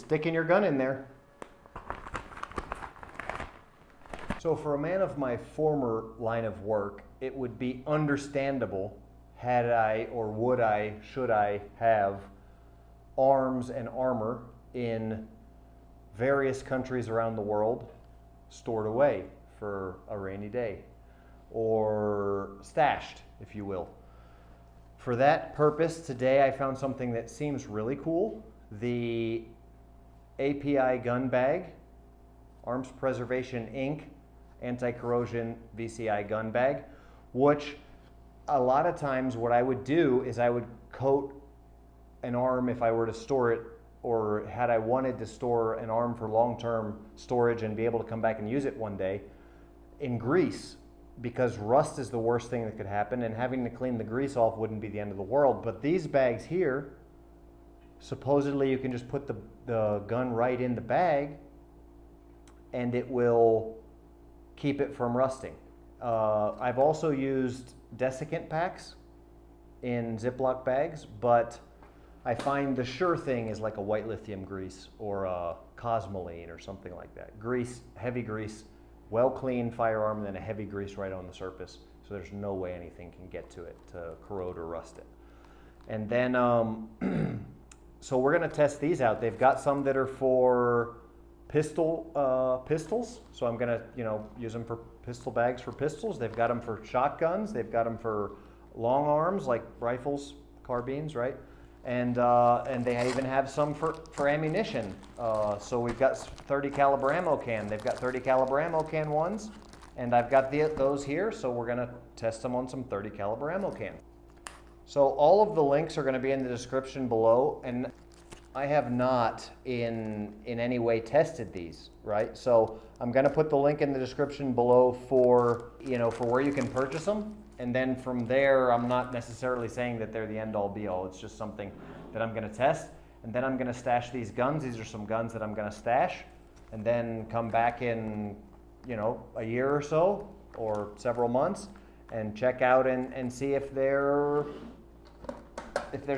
sticking your gun in there. So for a man of my former line of work, it would be understandable had I, or would I, should I have arms and armor in various countries around the world stored away for a rainy day, or stashed, if you will. For that purpose, today I found something that seems really cool. The API gun bag, Arms Preservation Inc. Anti-corrosion VCI gun bag, which a lot of times what I would do is I would coat an arm if I were to store it, or had I wanted to store an arm for long-term storage and be able to come back and use it one day, in grease, because rust is the worst thing that could happen, and having to clean the grease off wouldn't be the end of the world. But these bags here, supposedly you can just put the gun right in the bag and it will keep it from rusting. I've also used desiccant packs in Ziploc bags, but I find the sure thing is like a white lithium grease or a Cosmoline or something like that. Grease, heavy grease, well cleaned firearm, and then a heavy grease right on the surface. So there's no way anything can get to it to corrode or rust it. And then, so we're gonna test these out. They've got some that are for pistols. So I'm gonna, use them for pistol bags for pistols. They've got them for shotguns. They've got them for long arms like rifles, carbines, right? And they even have some for ammunition. So we've got 30 caliber ammo can. They've got 30 caliber ammo can ones, and I've got those here. So we're gonna test them on some 30 caliber ammo can. So all of the links are gonna be in the description below, and I have not in any way tested these, right? So I'm gonna put the link in the description below for where you can purchase them. And then from there, I'm not necessarily saying that they're the end all be all. It's just something that I'm gonna test. And then I'm gonna stash these guns. These are some guns that I'm gonna stash, and then come back in, a year or so, or several months, and check out and see if there's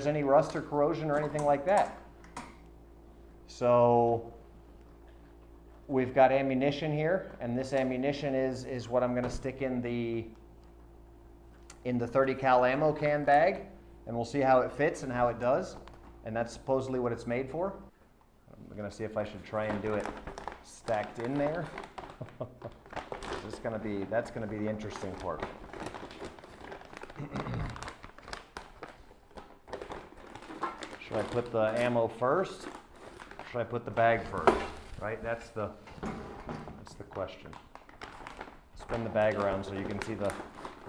any rust or corrosion or anything like that. So we've got ammunition here, and this ammunition is what I'm gonna stick in the 30 cal ammo can bag, and we'll see how it fits and how it does. And that's supposedly what it's made for. I'm gonna see if I should try and do it stacked in there. That's gonna be the interesting part. Should I put the ammo first? Should I put the bag first? Right, that's the question. Spin the bag around so you can see the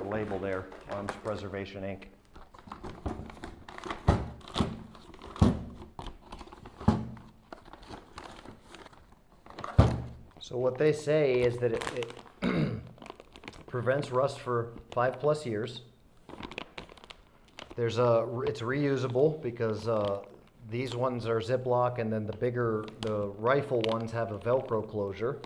label there, Arms Preservation Inc. So what they say is that it prevents rust for 5+ years. It's reusable because these ones are Ziploc, and then the rifle ones have a Velcro closure.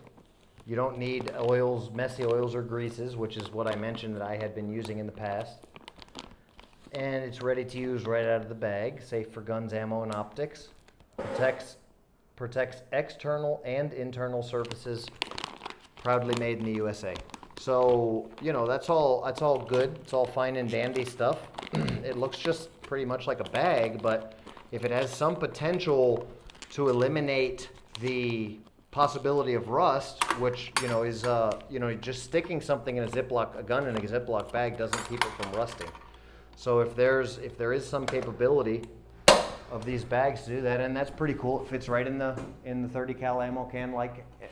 You don't need oils, messy oils or greases, which is what I mentioned that I had been using in the past. And it's ready to use right out of the bag, safe for guns, ammo, and optics. Protects external and internal surfaces, proudly made in the USA. So, that's all good. It's all fine and dandy stuff. It looks just pretty much like a bag, but if it has some potential to eliminate the possibility of rust, which is just sticking something in a gun in a Ziploc bag doesn't keep it from rusting. So if there is some capability of these bags to do that, and that's pretty cool. It fits right in the 30 cal ammo can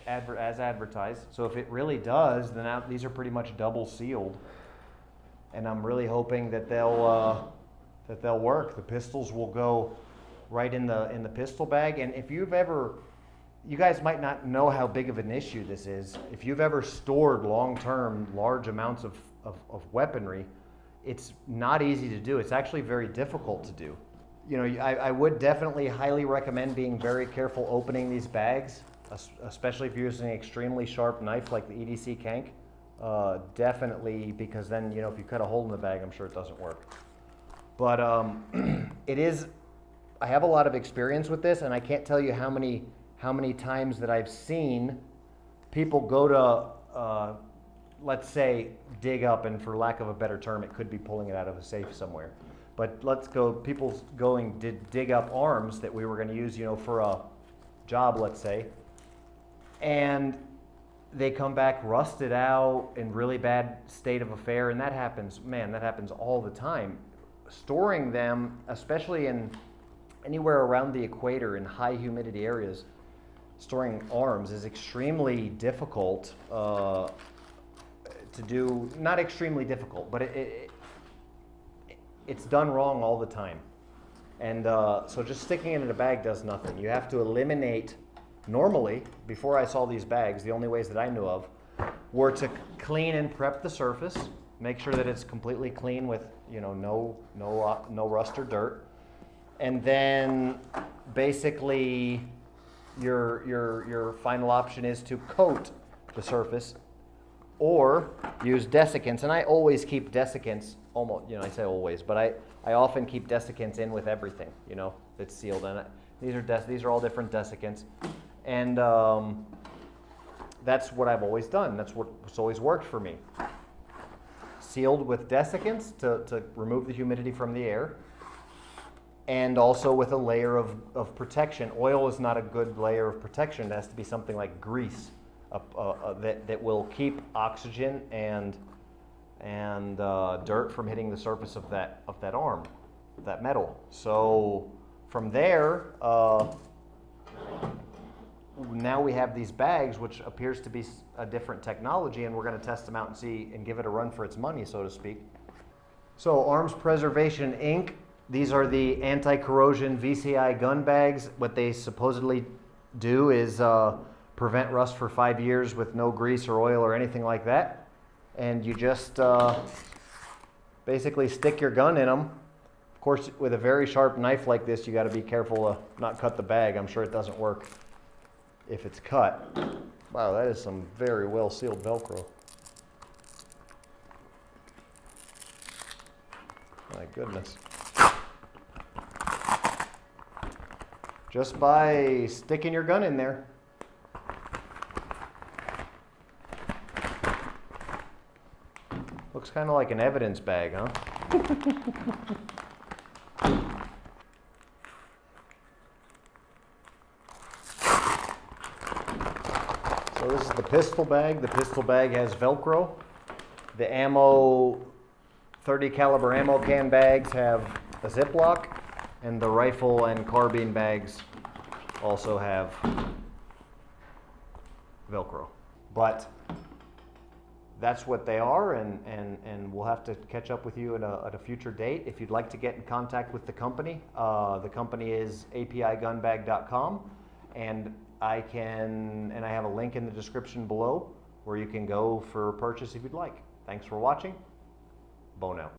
as advertised. So if it really does, then these are pretty much double sealed, and I'm really hoping that they'll work. The pistols will go right in the pistol bag. And if you guys might not know how big of an issue this is. If you've ever stored long-term large amounts of weaponry, it's not easy to do. It's actually very difficult to do. I would definitely highly recommend being very careful opening these bags, especially if you're using an extremely sharp knife like the EDC Kank. Definitely, because then, if you cut a hole in the bag, I'm sure it doesn't work. But it is I have a lot of experience with this, and I can't tell you how many times that I've seen people go to, let's say, dig up, and for lack of a better term, it could be pulling it out of a safe somewhere. But let's go, people's going to dig up arms that we were going to use, for a job, let's say, and they come back rusted out in really bad state of affair, and that happens, man, that happens all the time. Storing them, especially in anywhere around the equator in high humidity areas, storing arms is extremely difficult to do. Not extremely difficult, but it's done wrong all the time. And so just sticking it in a bag does nothing. You have to eliminate, normally, before I saw these bags, the only ways that I knew of were to clean and prep the surface, make sure that it's completely clean with no rust or dirt. And then basically your final option is to coat the surface or use desiccants. And I always keep desiccants, almost, I say always, but I often keep desiccants in with everything, that's sealed. And these are all different desiccants. And that's what I've always done. That's what's always worked for me. Sealed with desiccants to remove the humidity from the air, and also with a layer of protection. Oil is not a good layer of protection. It has to be something like grease that will keep oxygen and dirt from hitting the surface of that arm, that metal. So from there, now we have these bags, which appears to be a different technology, and we're going to test them out and see and give it a run for its money, so to speak. So Arms Preservation Inc. These are the anti-corrosion VCI gun bags. What they supposedly do is prevent rust for 5 years with no grease or oil or anything like that. And you just basically stick your gun in them. Of course, with a very sharp knife like this, you got to be careful to not cut the bag. I'm sure it doesn't work if it's cut. Wow, that is some very well sealed Velcro. My goodness. Just by sticking your gun in there. Looks kind of like an evidence bag, huh? So this is the pistol bag. The pistol bag has Velcro. The ammo, 30 caliber ammo can bags have a Ziploc, and the rifle and carbine bags also have Velcro. But that's what they are, and we'll have to catch up with you at a future date. If you'd like to get in contact with the company is apigunbag.com, and I have a link in the description below where you can go for purchase if you'd like. Thanks for watching. Bo now.